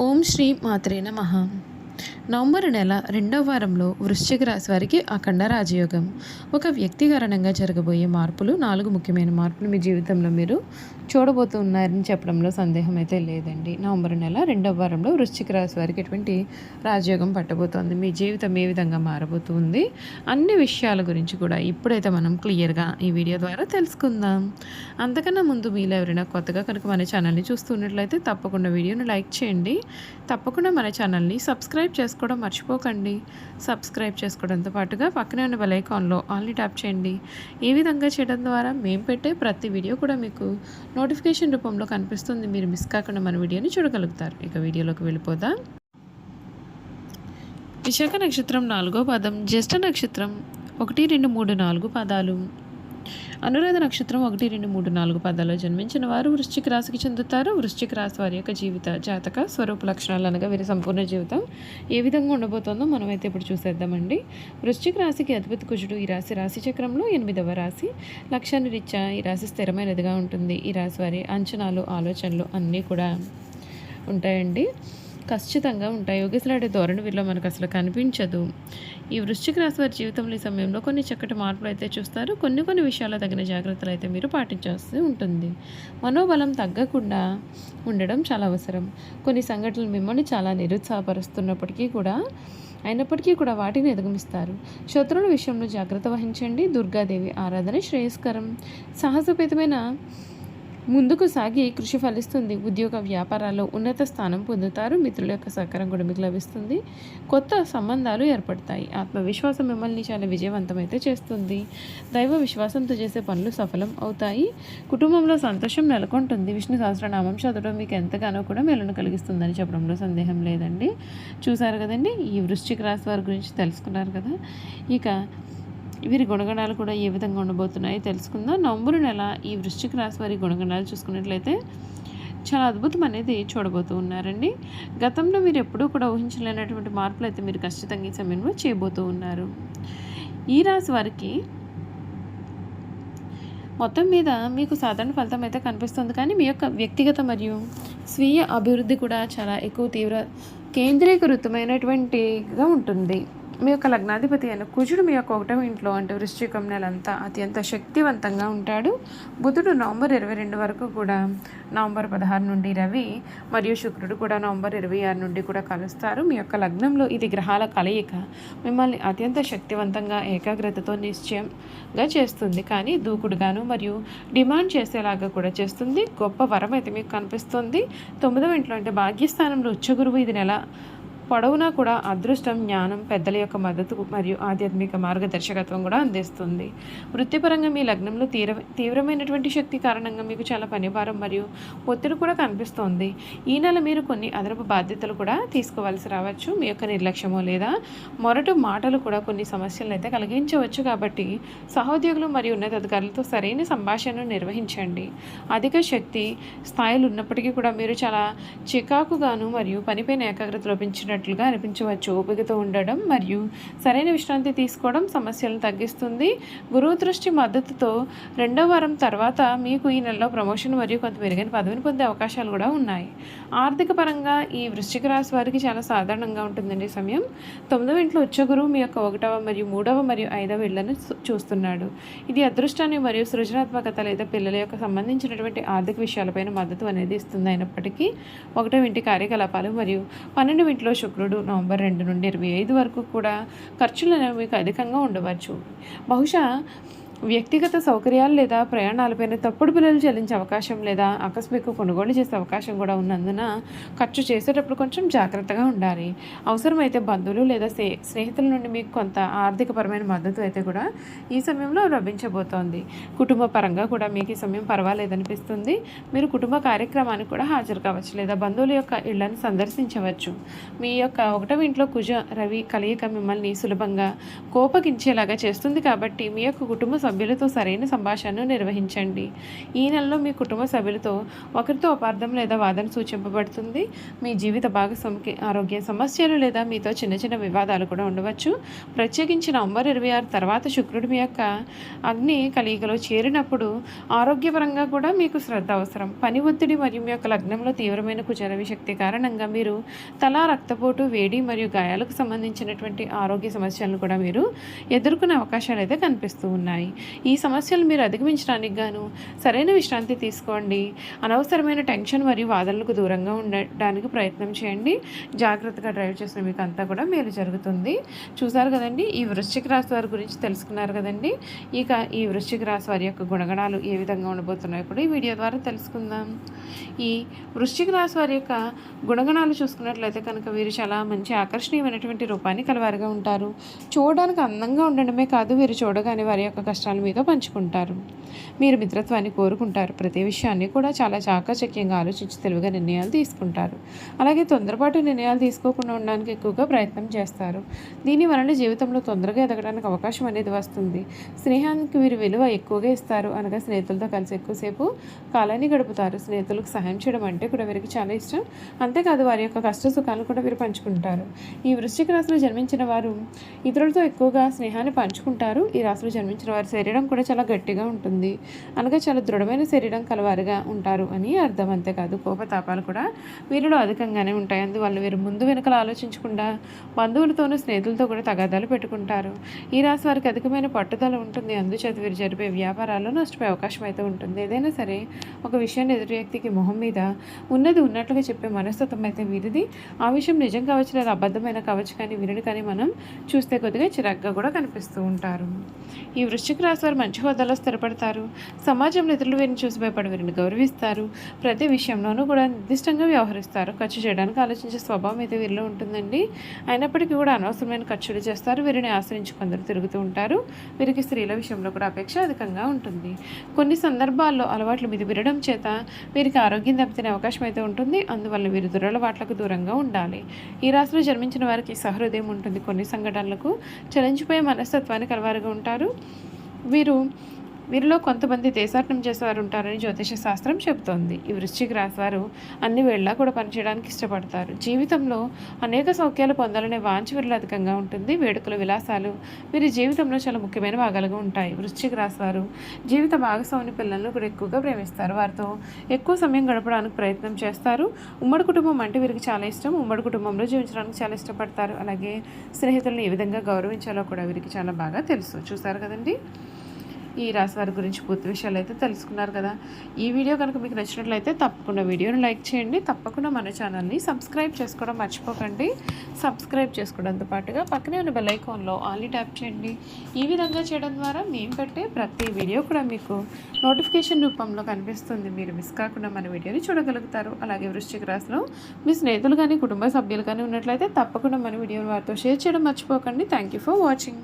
ఓం శ్రీ మాత్రే నమః. నవంబర్ నెల రెండవ వారంలో వృశ్చిక రాశి వారికి అఖండ రాజయోగం. ఒక వ్యక్తిగతంగా జరగబోయే మార్పులు 4 ముఖ్యమైన మార్పులు మీ జీవితంలో మీరు చూడబోతున్నారని చెప్పడంలో సందేహం అయితే లేదండి. నవంబర్ నెల రెండవ వారంలో వృశ్చిక రాశి వారికి ఎటువంటి రాజయోగం పట్టబోతోంది, మీ జీవితం ఏ విధంగా మారబోతుంది, అన్ని విషయాల గురించి కూడా ఇప్పుడైతే మనం క్లియర్గా ఈ వీడియో ద్వారా తెలుసుకుందాం. అంతకన్నా ముందు మీలో ఎవరైనా కొత్తగా కనుక మన ఛానల్ని చూస్తున్నట్లయితే తప్పకుండా వీడియోని లైక్ చేయండి. తప్పకుండా మన ఛానల్ని సబ్స్క్రైబ్ చేసుకోవడం మర్చిపోకండి. సబ్స్క్రైబ్ చేసుకోవడంతో పాటుగా పక్కనే ఉన్న బెల్ ఐకాన్లో ఆల్ని ట్యాప్ చేయండి. ఈ విధంగా చేయడం ద్వారా మేము పెట్టే ప్రతి వీడియో కూడా మీకు నోటిఫికేషన్ రూపంలో కనిపిస్తుంది. మీరు మిస్ కాకుండా మన వీడియోని చూడగలుగుతారు. ఇక వీడియోలోకి వెళ్ళిపోదాం. విశాఖ నక్షత్రం 4వ పాదం, జ్యేష్ఠ నక్షత్రం 1, 2, 3, 4 పాదాలు, అనురాధ నక్షత్రం 1, 2, 3, 4 పాదాల్లో జన్మించిన వారు వృశ్చిక రాశికి చెందుతారు. వృశ్చిక రాశి వారి యొక్క జీవిత జాతక స్వరూప లక్షణాలు అనగా వీరి సంపూర్ణ జీవితం ఏ విధంగా ఉండబోతోందో మనమైతే ఇప్పుడు చూసేద్దామండి. వృశ్చిక రాశికి అధిపతి కుజుడు. ఈ రాశి చక్రంలో 8వ రాశి. లక్ష్యాన్ని రీత్యా ఈ రాశి స్థిరమైనదిగా ఉంటుంది. ఈ రాశి వారి అంచనాలు, ఆలోచనలు అన్నీ కూడా ఉంటాయండి, ఖచ్చితంగా ఉంటాయి. యోగేశ్వరుడి ధోరణి వీరిలో మనకు అసలు కనిపించదు. ఈ వృశ్చిక రాశి వారి జీవితంలో ఈ సమయంలో కొన్ని చక్కటి మార్పులు అయితే చూస్తారు. కొన్ని విషయాల్లో తగిన జాగ్రత్తలు అయితే మీరు పాటించాల్సి ఉంటుంది. మనోబలం తగ్గకుండా ఉండడం చాలా అవసరం. కొన్ని సంఘటనలు మిమ్మల్ని చాలా నిరుత్సాహపరుస్తున్నప్పటికీ కూడా వాటిని అధిగమిస్తారు. శత్రువుల విషయంలో జాగ్రత్త వహించండి. దుర్గాదేవి ఆరాధన శ్రేయస్కరం. సాహసోపేతమైన ముందుకు సాగి కృషి ఫలిస్తుంది. ఉద్యోగ వ్యాపారాల్లో ఉన్నత స్థానం పొందుతారు. మిత్రుల యొక్క సహకారం కూడా మీకు లభిస్తుంది. కొత్త సంబంధాలు ఏర్పడతాయి. ఆత్మవిశ్వాసం మిమ్మల్ని చాలా విజయవంతమైతే చేస్తుంది. దైవ విశ్వాసంతో చేసే పనులు సఫలం అవుతాయి. కుటుంబంలో సంతోషం నెలకొంటుంది. విష్ణు సహస్రనామం చదవడం మీకు ఎంతగానో కూడా మేలును కలిగిస్తుందని చెప్పడంలో సందేహం లేదండి. చూసారు కదండి, ఈ వృశ్చిక రాశి వారి గురించి తెలుసుకున్నారు కదా. ఇక వీరి గుణగణాలు కూడా ఏ విధంగా ఉండబోతున్నాయో తెలుసుకుందాం. నవంబర్ నెల ఈ వృశ్చిక రాశి వారి గుణగణాలు చూసుకున్నట్లయితే చాలా అద్భుతం అనేది చూడబోతూ ఉన్నారండి. గతంలో మీరు ఎప్పుడూ కూడా ఊహించలేనటువంటి మార్పులు అయితే మీరు ఖచ్చితంగా ఈ సమయంలో చేయబోతూ ఉన్నారు. ఈ రాశి వారికి మొత్తం మీద మీకు సాధారణ ఫలితం అయితే కనిపిస్తుంది, కానీ మీ యొక్క వ్యక్తిగత మరియు స్వీయ అభివృద్ధి కూడా చాలా ఎక్కువ కేంద్రీకృతమైనటువంటిగా ఉంటుంది. మీ యొక్క లగ్నాధిపతి అయిన కుజుడు మీ యొక్క 1వ ఇంట్లో అంటే వృశ్చికం నెలంతా అత్యంత శక్తివంతంగా ఉంటాడు. బుధుడు నవంబర్ 22 వరకు కూడా, నవంబర్ 16 నుండి రవి మరియు శుక్రుడు కూడా నవంబర్ 26 నుండి కూడా కలుస్తారు. మీ యొక్క లగ్నంలో ఇది గ్రహాల కలయిక మిమ్మల్ని అత్యంత శక్తివంతంగా, ఏకాగ్రతతో నిశ్చయంగా చేస్తుంది, కానీ దూకుడుగాను మరియు డిమాండ్ చేసేలాగా కూడా చేస్తుంది. గొప్ప వరం అయితే మీకు కనిపిస్తుంది. 9వ ఇంట్లో అంటే భాగ్యస్థానంలో ఉచ్చగురువు ఇది నెల పొడవునా కూడా అదృష్టం, జ్ఞానం, పెద్దల యొక్క మద్దతు మరియు ఆధ్యాత్మిక మార్గదర్శకత్వం కూడా అందిస్తుంది. వృత్తిపరంగా మీ లగ్నంలో తీవ్రమైనటువంటి శక్తి కారణంగా మీకు చాలా పనిభారం మరియు ఒత్తిడి కూడా కనిపిస్తోంది. ఈ నెల మీరు కొన్ని అదనపు బాధ్యతలు కూడా తీసుకోవాల్సి రావచ్చు. మీ యొక్క నిర్లక్ష్యమో లేదా మొరటు మాటలు కూడా కొన్ని సమస్యలను అయితే కలిగించవచ్చు. కాబట్టి సహోద్యోగులు మరియు ఉన్నతాధికారులతో సరైన సంభాషణను నిర్వహించండి. అధిక శక్తి స్థాయిలు ఉన్నప్పటికీ కూడా మీరు చాలా చికాకుగాను మరియు పనిపైన ఏకాగ్రత లోపించిన అనిపించవచ్చు. ఓపికతో ఉండడం మరియు సరైన విశ్రాంతి తీసుకోవడం సమస్యలను తగ్గిస్తుంది. గురువు దృష్టి మద్దతుతో 2వ వారం తర్వాత మీకు ఈ నెలలో ప్రమోషన్ మరియు కొంత మెరుగైన పదవిని పొందే అవకాశాలు కూడా ఉన్నాయి. ఆర్థిక పరంగా ఈ వృశ్చిక రాశి వారికి చాలా సాధారణంగా ఉంటుందండి సమయం. 9వ ఇంట్లో ఉచ్చగురువు మీ యొక్క 1వ మరియు 3వ మరియు 5వ ఇళ్లను చూస్తున్నాడు. ఇది అదృష్టాన్ని మరియు సృజనాత్మకత లేదా పిల్లల యొక్క సంబంధించినటువంటి ఆర్థిక విషయాలపైన మద్దతు అనేది ఇస్తుంది. అయినప్పటికీ 1వ ఇంటి కార్యకలాపాలు మరియు 12వ ఇంట్లో శుక్రుడు నవంబర్ 2 నుండి 25 వరకు కూడా ఖర్చులు అనేవి మీకు అధికంగా ఉండవచ్చు. బహుశా వ్యక్తిగత సౌకర్యాలు లేదా ప్రయాణాలపైన తప్పుడు బిల్లులు చెల్లించే అవకాశం లేదా ఆకస్మిక కొనుగోలు చేసే అవకాశం కూడా ఉన్నందున ఖర్చు చేసేటప్పుడు కొంచెం జాగ్రత్తగా ఉండాలి. అవసరమైతే బంధువులు లేదా స్నేహితుల నుండి మీకు కొంత ఆర్థికపరమైన మద్దతు అయితే కూడా ఈ సమయంలో లభించబోతోంది. కుటుంబ పరంగా కూడా మీకు ఈ సమయం పర్వాలేదనిపిస్తుంది. మీరు కుటుంబ కార్యక్రమానికి కూడా హాజరు కావచ్చు లేదా బంధువుల యొక్క ఇళ్లను సందర్శించవచ్చు. మీ యొక్క 1వ ఇంట్లో కుజ రవి కలయిక మిమ్మల్ని సులభంగా కోపగించేలాగా చేస్తుంది. కాబట్టి మీ యొక్క కుటుంబ సభ్యులతో సరైన సంభాషణను నిర్వహించండి. ఈ నెలలో మీ కుటుంబ సభ్యులతో ఒకరితో అపార్థం లేదా వాదన సూచింపబడుతుంది. మీ జీవిత భాగస్వామికి ఆరోగ్య సమస్యలు లేదా మీతో చిన్న చిన్న వివాదాలు కూడా ఉండవచ్చు. ప్రత్యేకించి నవంబర్ 26 తర్వాత శుక్రుడు మీ యొక్క అగ్ని కలియికలో చేరినప్పుడు ఆరోగ్యపరంగా కూడా మీకు శ్రద్ధ అవసరం. పని ఒత్తిడి మరియు మీ యొక్క లగ్నంలో తీవ్రమైన కుచరవి శక్తి కారణంగా మీరు తల, రక్తపోటు, వేడి మరియు గాయాలకు సంబంధించినటువంటి ఆరోగ్య సమస్యలను కూడా మీరు ఎదుర్కొనే అవకాశాలు అయితే కనిపిస్తూ ఉన్నాయి. ఈ సమస్యలు మీరు అధిగమించడానికి గాను సరైన విశ్రాంతి తీసుకోండి. అనవసరమైన టెన్షన్ మరియు వాదనలకు దూరంగా ఉండడానికి ప్రయత్నం చేయండి. జాగ్రత్తగా డ్రైవ్ చేసిన మీకు అంతా కూడా మేలు జరుగుతుంది. చూసారు కదండి, ఈ వృశ్చిక రాశి వారి గురించి తెలుసుకున్నారు కదండి. ఇక ఈ వృశ్చిక రాశి వారి యొక్క గుణగణాలు ఏ విధంగా ఉండబోతున్నాయో కూడా ఈ వీడియో ద్వారా తెలుసుకుందాం. ఈ వృశ్చిక రాశి వారి యొక్క గుణగణాలు చూసుకున్నట్లయితే కనుక వీరు చాలా మంచి ఆకర్షణీయమైనటువంటి రూపాన్ని కలవారుగా ఉంటారు. చూడడానికి అందంగా ఉండడమే కాదు, వీరు చూడగానే వారి యొక్క కష్టాలు మీతో పంచుకుంటారు. మీరు మిత్రత్వాన్ని కోరుకుంటారు. ప్రతి విషయాన్ని కూడా చాలా చాకచక్యంగా ఆలోచించి తెలివిగా నిర్ణయాలు తీసుకుంటారు. అలాగే తొందరపాటు నిర్ణయాలు తీసుకోకుండా ఉండడానికి ఎక్కువగా ప్రయత్నం చేస్తారు. దీని వలన జీవితంలో తొందరగా ఎదగడానికి అవకాశం అనేది వస్తుంది. స్నేహానికి వీరు విలువ ఎక్కువగా ఇస్తారు. అనగా స్నేహితులతో కలిసి ఎక్కువసేపు కాలాన్ని గడుపుతారు. స్నేహితులకు సహాయం చేయడం అంటే కూడా వీరికి చాలా ఇష్టం. అంతేకాదు వారి యొక్క కష్ట సుఖాలు కూడా వీరు పంచుకుంటారు. ఈ వృశ్చిక రాశిలో జన్మించిన వారు ఇతరులతో ఎక్కువగా స్నేహాన్ని పంచుకుంటారు. ఈ రాశిలో జన్మించిన వారి శరీరం కూడా చాలా గట్టిగా ఉంటుంది. అనగా చాలా దృఢమైన శరీరం కలవారుగా ఉంటారు అని అర్థం. అంతేకాదు కోపతాపాలు కూడా వీరిలో అధికంగానే ఉంటాయి. అందువల్ల వీరు ముందు వెనుకలు ఆలోచించకుండా బంధువులతోనూ స్నేహితులతో కూడా తగాదాలు పెట్టుకుంటారు. ఈ రాశి వారికి అధికమైన పట్టుదల ఉంటుంది. అందుచేత వీరు జరిపే వ్యాపారాల్లో నష్టపోయే అవకాశం అయితే ఉంటుంది. ఏదైనా సరే ఒక విషయాన్ని ఎదుటి వ్యక్తికి మొహం మీద ఉన్నది ఉన్నట్లుగా చెప్పే మనస్తత్వం అయితే వీరిది. ఆ విషయం నిజం కావచ్చు లేదా అబద్ధమైన కావచ్చు, కానీ వీరిని కానీ మనం చూస్తే కొద్దిగా చిరాగ్గా కూడా కనిపిస్తూ ఉంటారు. ఈ వృశ్చిక రాశి వారు మంచి హోదాలో స్థిరపడతారు. సమాజంలో ఇతరులు వీరిని చూసి భయపడి వీరిని గౌరవిస్తారు. ప్రతి విషయంలోనూ కూడా నిర్దిష్టంగా వ్యవహరిస్తారు. ఖర్చు చేయడానికి ఆలోచించే స్వభావం అయితే వీరిలో ఉంటుందండి. అయినప్పటికీ కూడా అనవసరమైన ఖర్చులు చేస్తారు. వీరిని ఆశ్రయించి కొందరు తిరుగుతూ ఉంటారు. వీరికి స్త్రీల విషయంలో కూడా అపేక్ష అధికంగా ఉంటుంది. కొన్ని సందర్భాల్లో అలవాట్లు మితిమీరడం చేత వీరికి ఆరోగ్యం దెబ్బతినే అవకాశం అయితే ఉంటుంది. అందువల్ల వీరు దురలవాట్లకు దూరంగా ఉండాలి. ఈ రాశిలో జన్మించిన వారికి సహృదయం ఉంటుంది. కొన్ని సంఘటనలకు చలించిపోయే మనస్తత్వాన్ని కలవారుగా ఉంటారు. వీరిలో కొంతమంది దేశాటనం చేసేవారు ఉంటారని జ్యోతిష శాస్త్రం చెబుతోంది. ఈ వృశ్చిక రాశి వారు అన్ని వేళలా కూడా పనిచేయడానికి ఇష్టపడతారు. జీవితంలో అనేక సౌఖ్యాలు పొందాలనే వాంఛ వీరిలో అధికంగా ఉంటుంది. వేడుకల విలాసాలు వీరి జీవితంలో చాలా ముఖ్యమైన భాగాలుగా ఉంటాయి. వృశ్చిక రాశి వారు జీవిత భాగస్వామి పిల్లలను కూడా ఎక్కువగా ప్రేమిస్తారు. వారితో ఎక్కువ సమయం గడపడానికి ప్రయత్నం చేస్తారు. ఉమ్మడి కుటుంబం అంటే వీరికి చాలా ఇష్టం. ఉమ్మడి కుటుంబంలో జీవించడానికి చాలా ఇష్టపడతారు. అలాగే స్నేహితులను ఏ విధంగా గౌరవించాలో కూడా వీరికి చాలా బాగా తెలుసు. చూసారు కదండి, ఈ రాశి వారి గురించి పూర్తి విషయాలు అయితే తెలుసుకున్నారు కదా. ఈ వీడియో కనుక మీకు నచ్చినట్లయితే తప్పకుండా వీడియోని లైక్ చేయండి. తప్పకుండా మన ఛానల్ని సబ్స్క్రైబ్ చేసుకోవడం మర్చిపోకండి. సబ్స్క్రైబ్ చేసుకోవడంతో పాటుగా పక్కనే ఉన్న బెల్ ఐకాన్లో ఆల్ని ట్యాప్ చేయండి. ఈ విధంగా చేయడం ద్వారా మేము పెట్టే ప్రతి వీడియో కూడా మీకు నోటిఫికేషన్ రూపంలో కనిపిస్తుంది. మీరు మిస్ కాకుండా మన వీడియోని చూడగలుగుతారు. అలాగే వృశ్చిక రాశిలో మీ స్నేహితులు కానీ కుటుంబ సభ్యులు కానీ ఉన్నట్లయితే తప్పకుండా మన వీడియోని వారితో షేర్ చేయడం మర్చిపోకండి. Thank you for watching.